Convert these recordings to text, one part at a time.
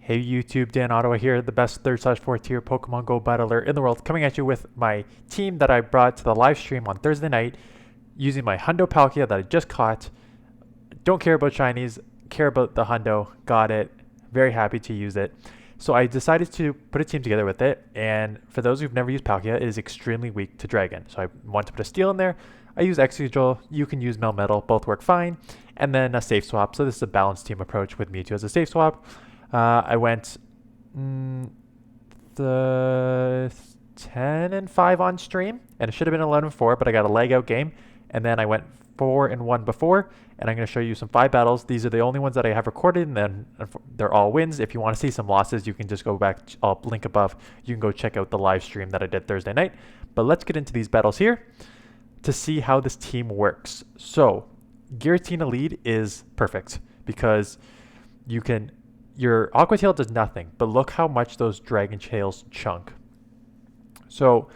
Hey YouTube, Dan Ottawa here, the best 3rd/4th tier Pokemon Go battler in the world, coming at you with my team that I brought to the live stream on Thursday night using my Hundo Palkia that I just caught. Don't care about shinies, care about the Hundo, got it, very happy to use it. So I decided to put a team together with it, and for those who've never used Palkia, it is extremely weak to Dragon. So I want to put a Steel in there. I use Excadrill, you can use Melmetal, both work fine, and then a safe swap. So this is a balanced team approach with Mewtwo as a safe swap. I went the 10-5 on stream, and it should have been 11-4, but I got a leg out game, and then I went 4-1 before, and I'm going to show you some 5 battles. These are the only ones that I have recorded, and then they're all wins. If you want to see some losses, you can just go back. I'll link above. You can go check out the live stream that I did Thursday night. But let's get into these battles here to see how this team works. So Giratina lead is perfect because your Aqua Tail does nothing, but look how much those Dragon Tails chunk. So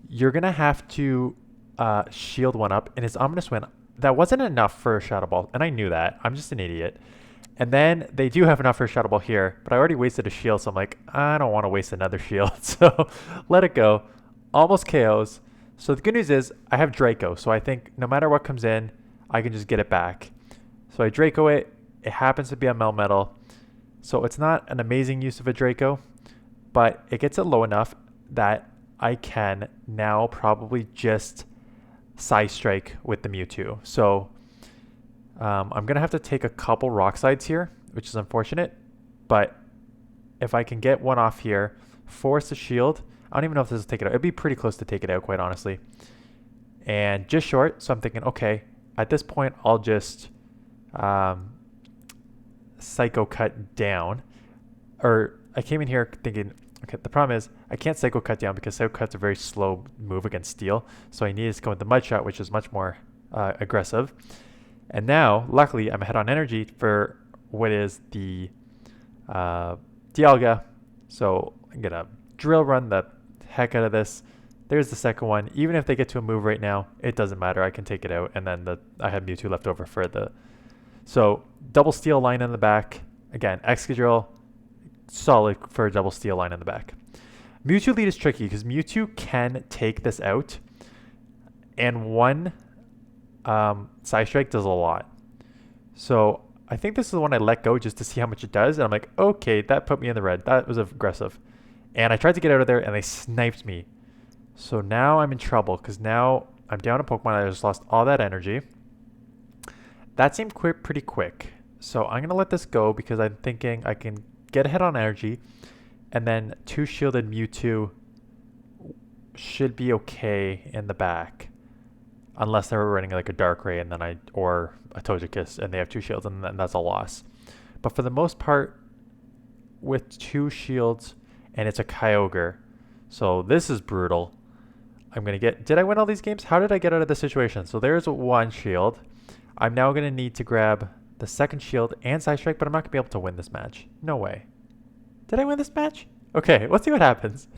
you're going to have to shield one up, and it's Ominous Wind. That wasn't enough for a Shadow Ball, and I knew that. I'm just an idiot. And then they do have enough for a Shadow Ball here, but I already wasted a shield, so I'm like, I don't want to waste another shield. So let it go. Almost KOs. So the good news is I have Draco, so I think no matter what comes in, I can just get it back. So I Draco it. It happens to be a Melmetal. So it's not an amazing use of a Draco, but it gets it low enough that I can now probably just Side Strike with the Mewtwo. So I'm going to have to take a couple Rock Slides here, which is unfortunate. But if I can get one off here, force a shield. I don't even know if this will take it out. It'd be pretty close to take it out, quite honestly. And just short, so I'm thinking, okay, at this point, I'll just Psycho Cut down. Or I came in here thinking, okay, the problem is I can't Psycho Cut down because Psycho Cut's a very slow move against Steel. So I needed to go with the Mud Shot, which is much more aggressive. And now, luckily, I'm ahead on energy for what is the Dialga. So I'm going to Drill Run the heck out of this. There's the second one. Even if they get to a move right now, it doesn't matter. I can take it out. And then I have Mewtwo left over for the... So double Steel line in the back. Again, Excadrill, solid for a double Steel line in the back. Mewtwo lead is tricky because Mewtwo can take this out. And one Side Strike does a lot. So I think this is the one I let go just to see how much it does. And I'm like, okay, that put me in the red. That was aggressive. And I tried to get out of there and they sniped me. So now I'm in trouble because now I'm down a Pokemon. I just lost all that energy. That seemed pretty quick. So I'm going to let this go because I'm thinking I can get ahead on energy. And then 2 shielded Mewtwo should be okay in the back. Unless they're running like a Darkrai and then or a Togekiss and they have 2 shields and then that's a loss. But for the most part, with 2 shields and it's a Kyogre. So this is brutal. I'm going to get... Did I win all these games? How did I get out of this situation? So there's 1 shield. I'm now going to need to grab the second shield and Side Strike, but I'm not going to be able to win this match. No way. Did I win this match? Okay, let's see what happens.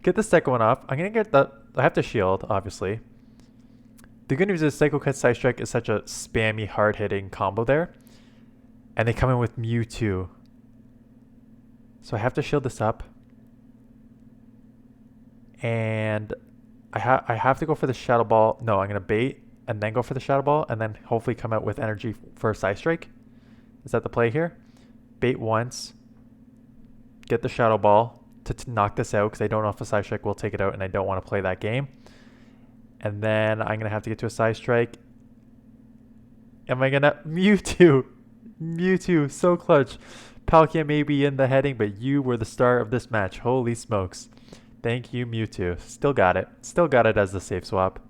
Get the second one off. I'm going to get the... I have to shield, obviously. The good news is Psycho Cut Side Strike is such a spammy, hard-hitting combo there. And they come in with Mewtwo. So I have to shield this up. And I have to go for the Shadow Ball. No, I'm going to bait and then go for the Shadow Ball and then hopefully come out with energy for a Side Strike. Is that the play here? Bait once. Get the Shadow Ball to knock this out because I don't know if a Side Strike will take it out and I don't want to play that game. And then I'm going to have to get to a Side Strike. Am I going to... Mewtwo! Mewtwo, so clutch. Palkia may be in the heading, but you were the star of this match. Holy smokes. Thank you, Mewtwo. Still got it. Still got it as the safe swap.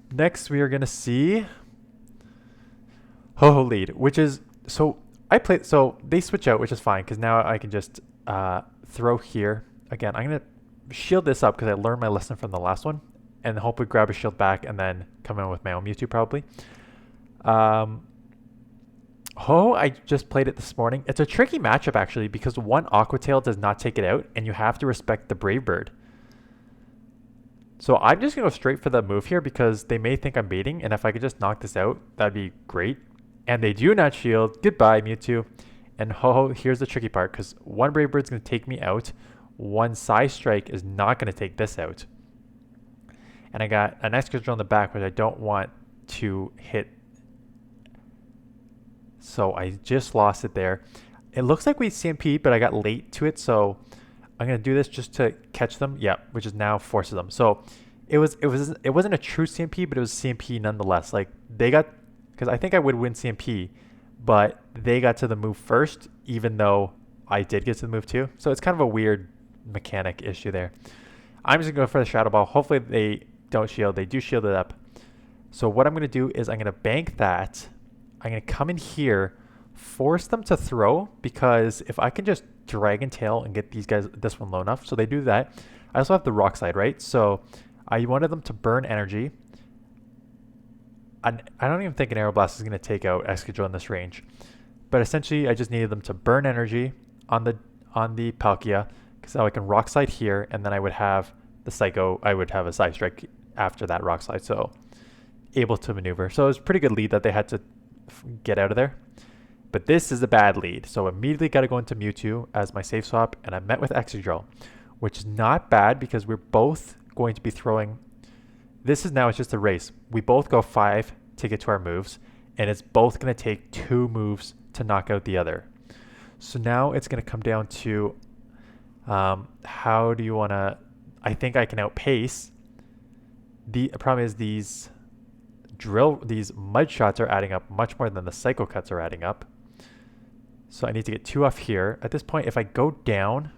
Next, we are going to see Ho-Ho lead, which is... So they switch out, which is fine, because now I can just throw here. Again, I'm going to shield this up because I learned my lesson from the last one, and hope we grab a shield back and then come in with my own Mewtwo, probably. I just played it this morning. It's a tricky matchup, actually, because one Aqua Tail does not take it out, and you have to respect the Brave Bird. So I'm just going to go straight for the move here because they may think I'm baiting, and if I could just knock this out, that'd be great. And they do not shield. Goodbye, Mewtwo. And ho, here's the tricky part, because one Brave Bird's going to take me out. One Psy Strike is not going to take this out. And I got an Excadrill in the back, which I don't want to hit. So I just lost it there. It looks like we CMP'd, but I got late to it, so I'm going to do this just to catch them. Yeah, which is now forces them. So it wasn't a true CMP, but it was CMP nonetheless. Like they got, because I think I would win CMP, but they got to the move first, even though I did get to the move too. So it's kind of a weird mechanic issue there. I'm just gonna go for the Shadow Ball. Hopefully they don't shield. They do shield it up. So what I'm gonna do is I'm gonna bank that. I'm gonna come in here, force them to throw, because if I can just Dragon Tail and get these guys this one low enough, so they do that. I also have the Rock Slide, right? So I wanted them to burn energy. I don't even think an Aeroblast is gonna take out Excadrill in this range, but essentially I just needed them to burn energy on the Palkia, so I can Rock Slide here, and then I would have the Psycho. I would have a Psy Strike after that Rock Slide, so able to maneuver. So it was a pretty good lead that they had to get out of there. But this is a bad lead, so immediately got to go into Mewtwo as my safe swap, and I met with Excadrill, which is not bad because we're both going to be throwing. This is now, it's just a race. We both go 5 to get to our moves, and it's both going to take 2 moves to knock out the other. So now it's going to come down to how do you want to. I think I can outpace. The problem is these mud shots are adding up much more than the Psycho Cuts are adding up. So I need to get 2 off here. At this point, if I go down,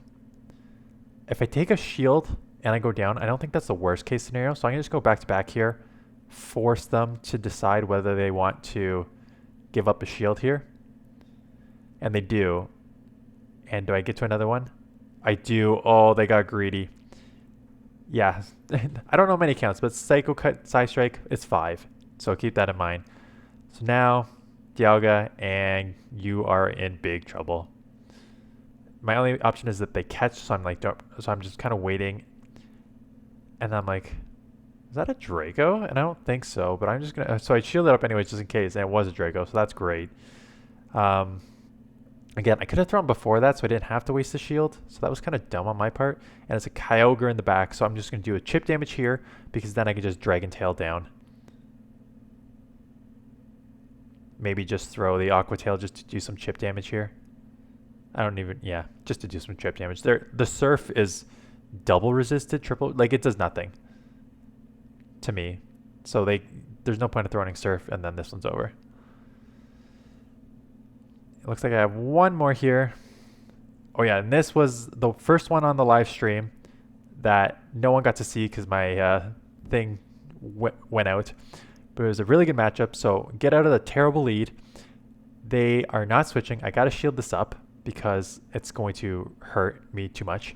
if I take a shield and I go down, I don't think that's the worst case scenario. So I can just go back to back here, force them to decide whether they want to give up a shield here. And they do. And do I get to another one? I do. Oh, they got greedy. Yeah. I don't know many counts, but Psycho Cut, Psy Strike, it's 5. So keep that in mind. So now, Dialga, and you are in big trouble. My only option is that they catch, so I'm like, so I'm just kind of waiting. And I'm like, is that a Draco? And I don't think so, but I'm just gonna. So I shielded up anyways, just in case, and it was a Draco, so that's great. Again, I could have thrown before that, so I didn't have to waste the shield. So that was kind of dumb on my part. And it's a Kyogre in the back, so I'm just gonna do a chip damage here because then I can just Dragon Tail down. Maybe just throw the Aqua Tail just to do some chip damage here. I don't even, yeah, just to do some chip damage. The Surf is double resisted, triple, like it does nothing to me. So there's no point of throwing Surf, and then this one's over. It looks like I have one more here. Oh yeah, and this was the first one on the live stream that no one got to see because my thing went out. But it was a really good matchup, so get out of the terrible lead. They are not switching. I got to shield this up because it's going to hurt me too much.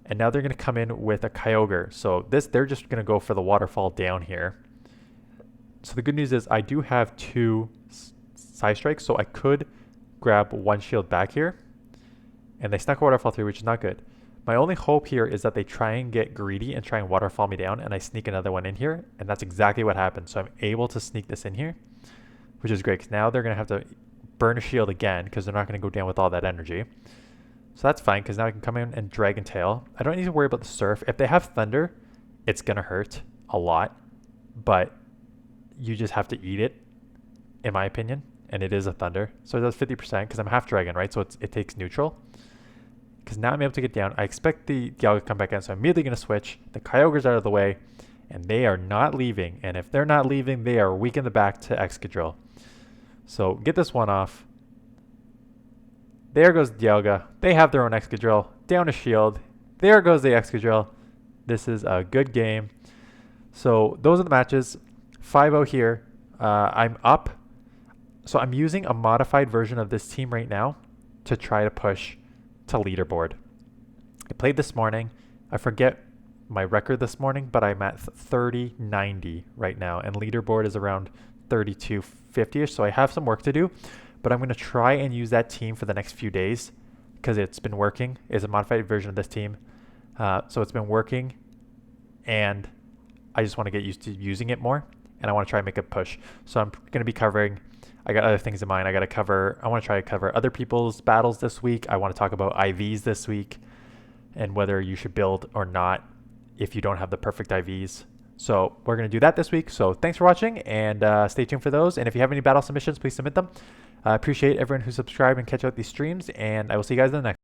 And now they're going to come in with a Kyogre. So they're just going to go for the waterfall down here. So the good news is I do have 2 Psy Strikes, so I could grab 1 shield back here. And they snuck a waterfall through, which is not good. My only hope here is that they try and get greedy and try and waterfall me down, and I sneak another one in here, and that's exactly what happened. So I'm able to sneak this in here, which is great, because now they're going to have to burn a shield again, because they're not going to go down with all that energy. So that's fine, because now I can come in and Dragon Tail. I don't need to worry about the Surf. If they have Thunder, it's going to hurt a lot, but you just have to eat it, in my opinion, and it is a Thunder. So it does 50%, because I'm half Dragon, right? So it takes neutral. Because now I'm able to get down. I expect the Dialga to come back in, so I'm immediately going to switch. The Kyogre's out of the way, and they are not leaving. And if they're not leaving, they are weak in the back to Excadrill. So get this one off. There goes Dialga. They have their own Excadrill. Down a shield. There goes the Excadrill. This is a good game. So those are the matches. 5-0 here. I'm up. So I'm using a modified version of this team right now to try to push to leaderboard. I played this morning. I forget my record this morning, but I'm at 3090 right now, and leaderboard is around 3250ish. So I have some work to do, but I'm going to try and use that team for the next few days because it's been working. It's a modified version of this team, so it's been working, and I just want to get used to using it more, and I want to try and make a push. So I'm going to be covering I got other things in mind. I want to try to cover other people's battles this week. I want to talk about IVs this week and whether you should build or not if you don't have the perfect IVs. So we're going to do that this week. So thanks for watching, and stay tuned for those. And if you have any battle submissions, please submit them. I appreciate everyone who subscribed and catch out these streams, and I will see you guys in the next.